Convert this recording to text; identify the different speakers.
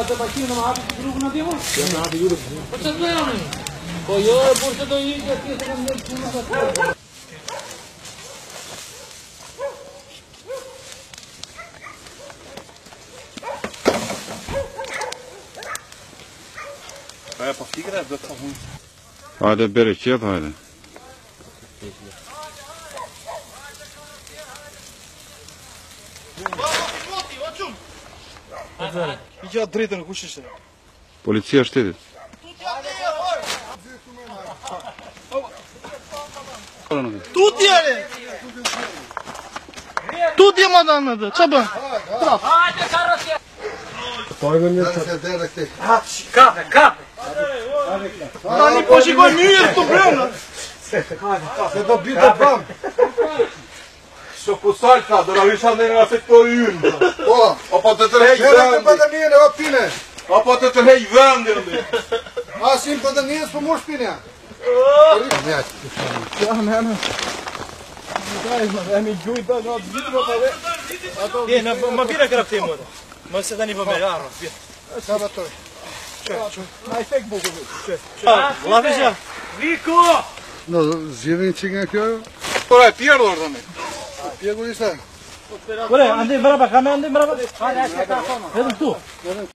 Speaker 1: atë makinë më hapi grupin atje mo? Ja më hapi grupin. Po çfarë do jam? Po jo, por se do ikë atje se kam ndër punë atë.
Speaker 2: Ja, po fikra do të thonë.
Speaker 3: Hajde bere qep, hajde.
Speaker 2: I gjatë drejtën kush ishte?
Speaker 3: Policia shtetit.
Speaker 2: Tutje! Tutje më danë atë. Ç'a bën?
Speaker 1: Hajde karrosje.
Speaker 4: Pojmë një të dera këti.
Speaker 1: Kafe.
Speaker 2: Tani po shikoj mirë këtu brenda.
Speaker 4: Se do bitë bam.
Speaker 2: Što kusaj ka, do na visha në nga sektori ynë.
Speaker 4: Po,
Speaker 2: Apo të tërhej
Speaker 4: shërë të
Speaker 2: vendin.
Speaker 4: pandemijën e optine.
Speaker 2: Apo të tërhej vendin.
Speaker 4: Asim pandemijës për mos pinja.
Speaker 2: Je, më bire kërë këti më. Më se tani po me jarë.
Speaker 4: Sa batoj.
Speaker 2: Na i fek buku. La visha.
Speaker 1: Viko!
Speaker 4: No, zhjevin që nga kjo?
Speaker 2: Ora e pjerdhur tani.
Speaker 4: Pjegur ishte?
Speaker 1: Ore, andim brapa, kamë andim brapa. Hajde, vetëm këtu.